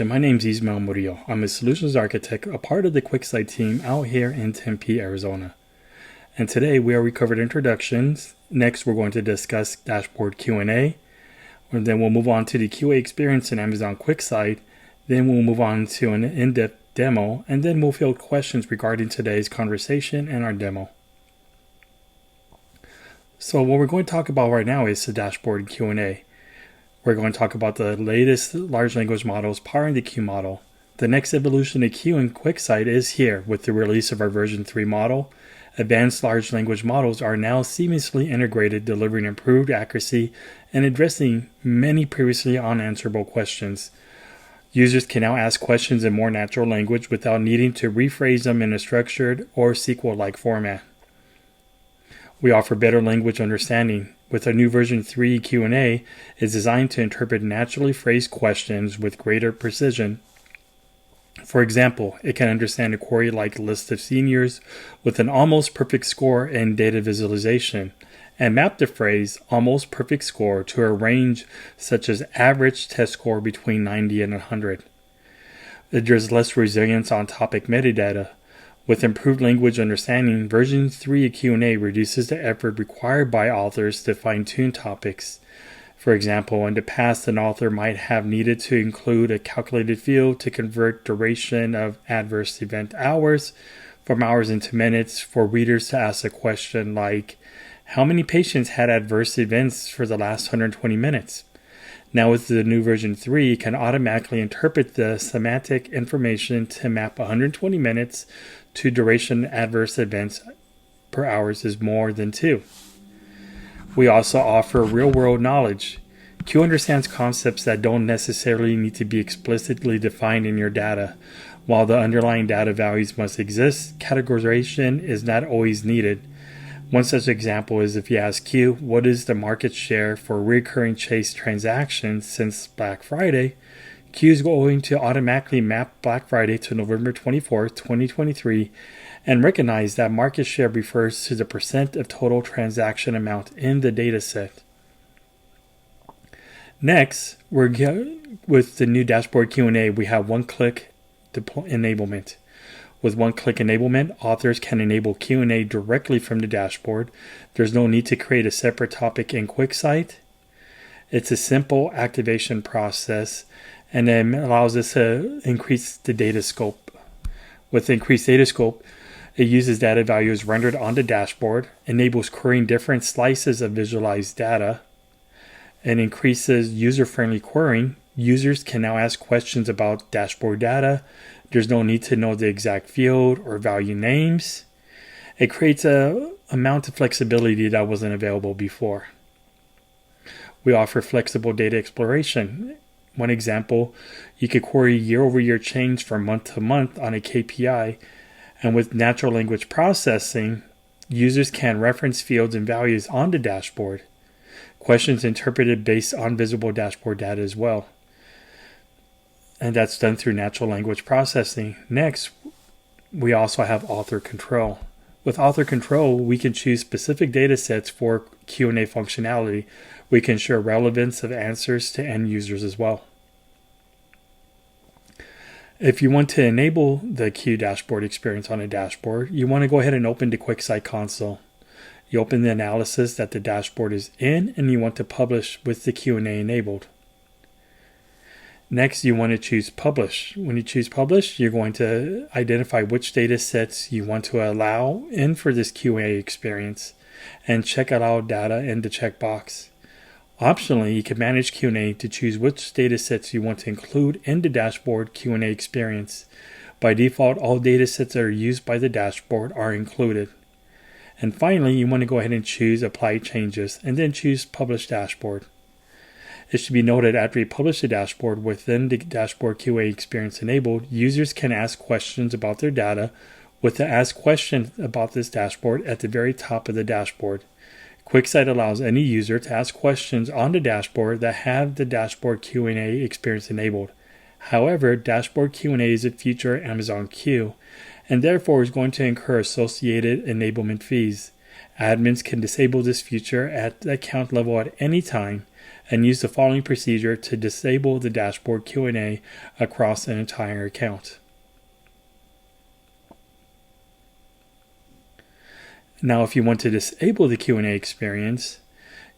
My name's Ismael Murillo. I'm a solutions architect, a part of the QuickSight team out here in Tempe, Arizona. And today we covered introductions. Next, we're going to discuss dashboard Q&A. And then we'll move on to the QA experience in Amazon QuickSight. Then we'll move on to an in-depth demo. And then we'll field questions regarding today's conversation and our demo. So what we're going to talk about right now is the dashboard Q&A. We're going to talk about the latest large language models powering the Q model. The next evolution of Q in QuickSight is here with the release of our version 3 model. Advanced large language models are now seamlessly integrated, delivering improved accuracy and addressing many previously unanswerable questions. Users can now ask questions in more natural language without needing to rephrase them in a structured or SQL-like format. We offer better language understanding. With our new version 3 Q&A is designed to interpret naturally phrased questions with greater precision. For example, it can understand a query like list of seniors with an almost perfect score in data visualization and map the phrase almost perfect score to a range such as average test score between 90 and 100. There's less resilience on topic metadata. With improved language understanding, version 3 of Q&A reduces the effort required by authors to fine-tune topics. For example, in the past, an author might have needed to include a calculated field to convert duration of adverse event hours from hours into minutes for readers to ask a question like, how many patients had adverse events for the last 120 minutes? Now with the new version 3, it can automatically interpret the semantic information to map 120 minutes to duration adverse events per hours is more than 2. We also offer real-world knowledge. Q understands concepts that don't necessarily need to be explicitly defined in your data. While the underlying data values must exist, categorization is not always needed. One such example is if you ask Q, what is the market share for recurring Chase transactions since Black Friday? Q is going to automatically map Black Friday to November 24, 2023 and recognize that market share refers to the percent of total transaction amount in the dataset. Next, with the new dashboard Q&A, we have one-click enablement. With one-click enablement, authors can enable Q&A directly from the dashboard. There's no need to create a separate topic in QuickSight. It's a simple activation process and then allows us to increase the data scope. With increased data scope, it uses data values rendered on the dashboard, enables querying different slices of visualized data, and increases user-friendly querying. Users can now ask questions about dashboard data. There's no need to know the exact field or value names. It creates an amount of flexibility that wasn't available before. We offer flexible data exploration. One example, you could query year-over-year change from month to month on a KPI, and with natural language processing, users can reference fields and values on the dashboard. Questions interpreted based on visible dashboard data as well. And that's done through natural language processing. Next, we also have author control. With author control, we can choose specific data sets for Q&A functionality. We can ensure relevance of answers to end users as well. If you want to enable the Q dashboard experience on a dashboard, you want to go ahead and open the QuickSight console. You open the analysis that the dashboard is in, and you want to publish with the Q&A enabled. Next, you want to choose Publish. When you choose Publish, you're going to identify which data sets you want to allow in for this Q&A experience and check Allow Data in the checkbox. Optionally, you can manage Q&A to choose which data sets you want to include in the dashboard Q&A experience. By default, all data sets that are used by the dashboard are included. And finally, you want to go ahead and choose Apply Changes and then choose Publish Dashboard. It should be noted after you publish the dashboard within the dashboard QA experience enabled, users can ask questions about their data with the Ask Question about this dashboard at the very top of the dashboard. QuickSight allows any user to ask questions on the dashboard that have the dashboard Q&A experience enabled. However, dashboard Q&A is a feature of Amazon Q and therefore is going to incur associated enablement fees. Admins can disable this feature at the account level at any time, and use the following procedure to disable the dashboard Q&A across an entire account. Now, if you want to disable the Q&A experience,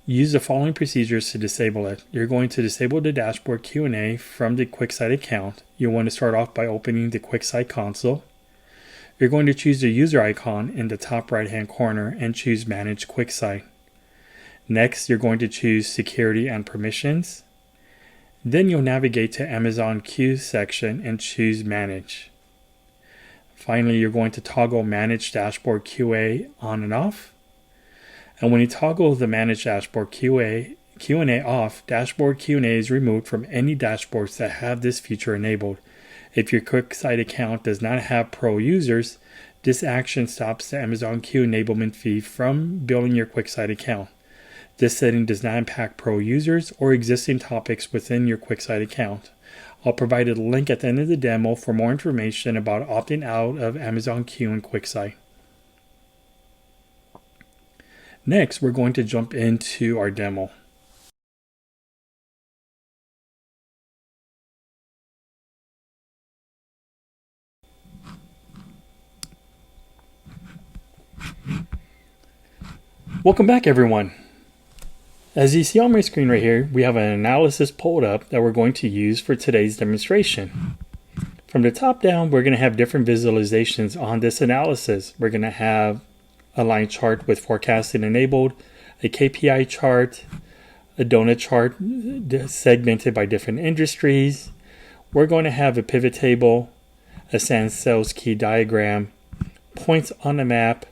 use the following procedures to disable it. You're going to disable the dashboard Q&A from the QuickSight account. You'll want to start off by opening the QuickSight console. You're going to choose the user icon in the top right-hand corner and choose Manage QuickSight. Next, you're going to choose Security and Permissions. Then you'll navigate to Amazon Q section and choose Manage. Finally, you're going to toggle Manage Dashboard QA on and off. And when you toggle the Manage Dashboard Q&A off, Dashboard Q&A is removed from any dashboards that have this feature enabled. If your QuickSight account does not have Pro users, this action stops the Amazon Q enablement fee from billing your QuickSight account. This setting does not impact Pro users or existing topics within your QuickSight account. I'll provide a link at the end of the demo for more information about opting out of Amazon Q and QuickSight. Next, we're going to jump into our demo. Welcome back, everyone. As you see on my screen right here, we have an analysis pulled up that we're going to use for today's demonstration. From the top down, we're going to have different visualizations on this analysis. We're going to have a line chart with forecasting enabled, a KPI chart, a donut chart segmented by different industries. We're going to have a pivot table, a SAN sales key diagram, points on the map,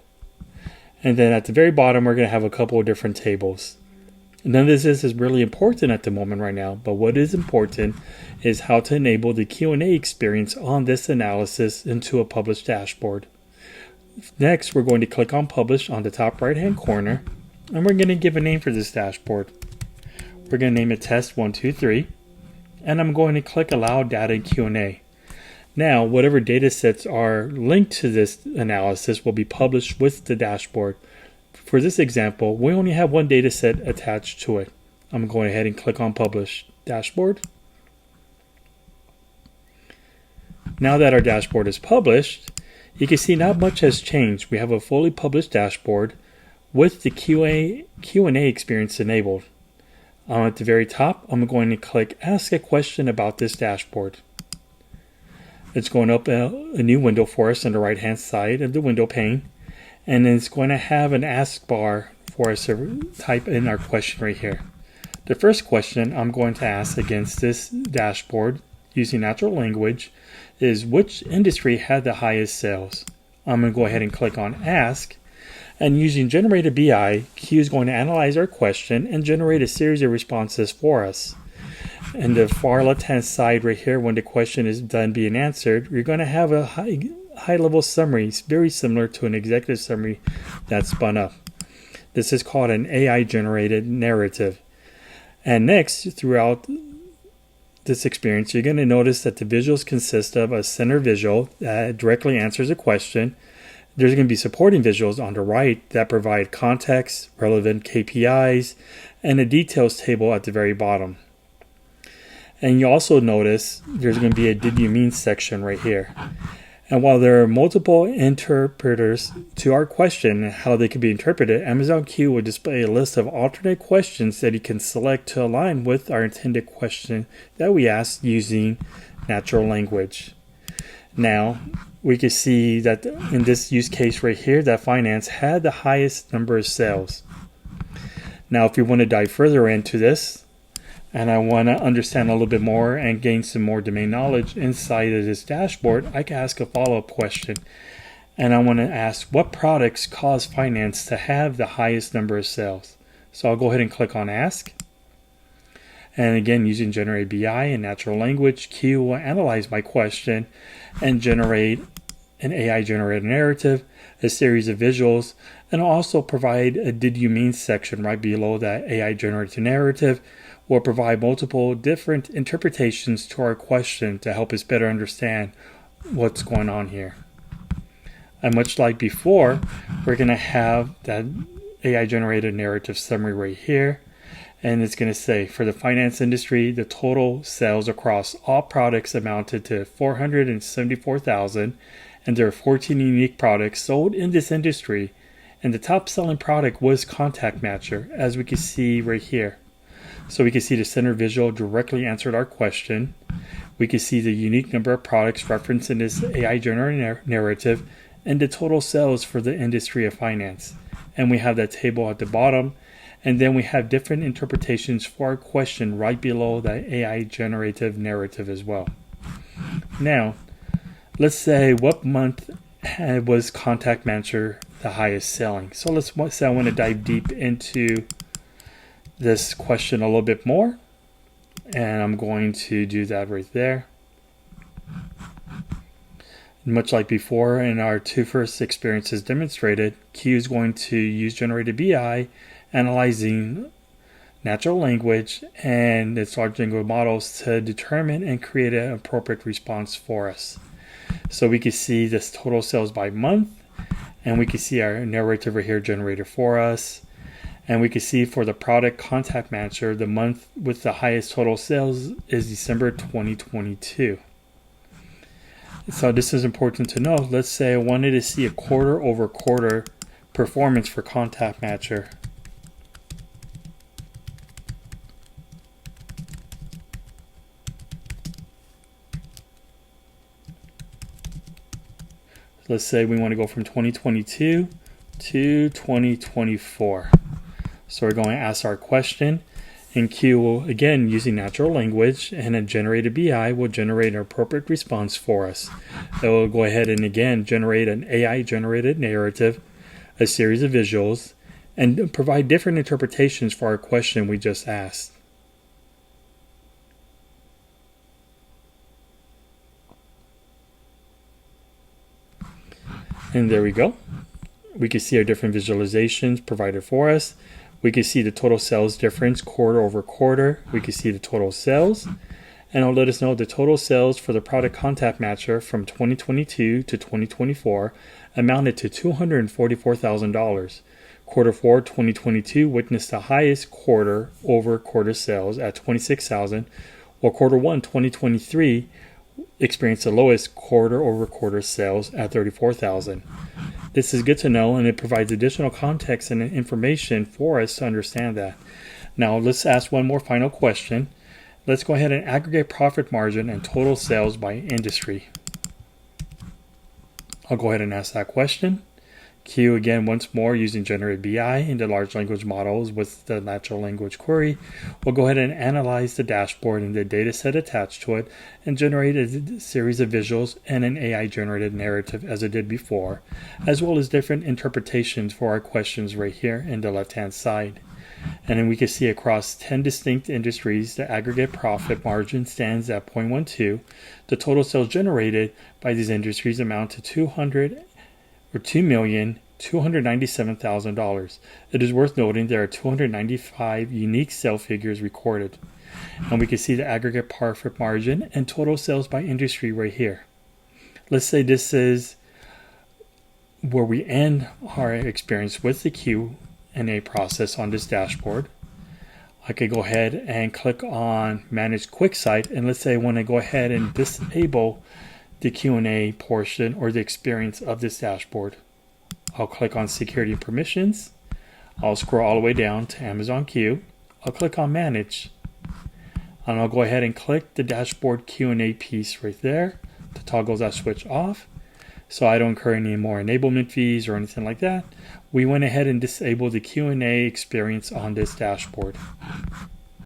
and then at the very bottom, we're going to have a couple of different tables. None of this is really important at the moment right now, but what is important is how to enable the Q&A experience on this analysis into a published dashboard. Next, we're going to click on Publish on the top right-hand corner, and we're going to give a name for this dashboard. We're going to name it Test 123, and I'm going to click Allow Data Q&A. Now, whatever data sets are linked to this analysis will be published with the dashboard. For this example, we only have one data set attached to it. I'm going ahead and click on Publish Dashboard. Now that our dashboard is published, you can see not much has changed. We have a fully published dashboard with the Q&A experience enabled. At the very top, I'm going to click Ask a Question about this dashboard. It's going to open a new window for us on the right-hand side of the window pane. And then it's going to have an ask bar for us to type in our question right here. The first question I'm going to ask against this dashboard using natural language is, which industry had the highest sales? I'm going to go ahead and click on Ask. And using Generated BI, Q is going to analyze our question and generate a series of responses for us. And the far left-hand side right here, when the question is done being answered, you're going to have a high-level summary, very similar to an executive summary that's spun up. This is called an AI-generated narrative. And next, throughout this experience, you're going to notice that the visuals consist of a center visual that directly answers a question. There's going to be supporting visuals on the right that provide context, relevant KPIs, and a details table at the very bottom. And you also notice there's going to be a Did You Mean section right here. And while there are multiple interpreters to our question and how they can be interpreted, Amazon Q will display a list of alternate questions that you can select to align with our intended question that we asked using natural language. Now, we can see that in this use case right here, that finance had the highest number of sales. Now, if you want to dive further into this, and I want to understand a little bit more and gain some more domain knowledge inside of this dashboard, I can ask a follow-up question. And I want to ask, what products cause finance to have the highest number of sales? So I'll go ahead and click on Ask. And again, using Generated BI and natural language, Q will analyze my question and generate an AI-generated narrative, a series of visuals, and also provide a Did You Mean section right below that AI-generated narrative. Will provide multiple different interpretations to our question to help us better understand what's going on here. And much like before, we're going to have that AI-generated narrative summary right here. And it's going to say for the finance industry, the total sales across all products amounted to 474,000, and there are 14 unique products sold in this industry. And the top selling product was Contact Matcher, as we can see right here. So we can see the center visual directly answered our question. We can see the unique number of products referenced in this AI generated narrative and the total sales for the industry of finance. And we have that table at the bottom. And then we have different interpretations for our question right below that AI generative narrative as well. Now, let's say what month was Contact Matcher the highest selling. So let's say I want to dive deep into this question a little bit more. And I'm going to do that right there. Much like before in our two first experiences demonstrated, Q is going to use generated BI, analyzing natural language and its large language models to determine and create an appropriate response for us. So we can see this total sales by month, and we can see our narrative right here generated for us. And we can see for the product Contact Matcher, the month with the highest total sales is December 2022. So this is important to know. Let's say I wanted to see a quarter over quarter performance for Contact Matcher. Let's say we want to go from 2022 to 2024. So we're going to ask our question, and Q will, again, using natural language and a generated BI, will generate an appropriate response for us. It will go ahead and, again, generate an AI-generated narrative, a series of visuals, and provide different interpretations for our question we just asked. And there we go. We can see our different visualizations provided for us. We can see the total sales difference quarter over quarter. We can see the total sales. And it'll let us know the total sales for the product Contact Matcher from 2022 to 2024 amounted to $244,000. Quarter 4 2022 witnessed the highest quarter over quarter sales at $26,000, while quarter 1 2023 experienced the lowest quarter over quarter sales at $34,000. This is good to know, and it provides additional context and information for us to understand that. Now let's ask one more final question. Let's go ahead and aggregate profit margin and total sales by industry. I'll go ahead and ask that question. Q again once more using generated BI into large language models with the natural language query. We'll go ahead and analyze the dashboard and the data set attached to it and generate a series of visuals and an AI generated narrative as it did before, as well as different interpretations for our questions right here in the left hand side. And then we can see across 10 distinct industries, the aggregate profit margin stands at 0.12. The total sales generated by these industries amount to $2,297,000. It is worth noting there are 295 unique sale figures recorded. And we can see the aggregate profit margin and total sales by industry right here. Let's say this is where we end our experience with the Q&A process on this dashboard. I could go ahead and click on Manage QuickSight, and let's say I want to go ahead and disable the Q&A portion or the experience of this dashboard. I'll click on Security and Permissions. I'll scroll all the way down to Amazon Q. I'll click on Manage. And I'll go ahead and click the dashboard Q&A piece right there to toggle that switch off, so I don't incur any more enablement fees or anything like that. We went ahead and disabled the Q&A experience on this dashboard.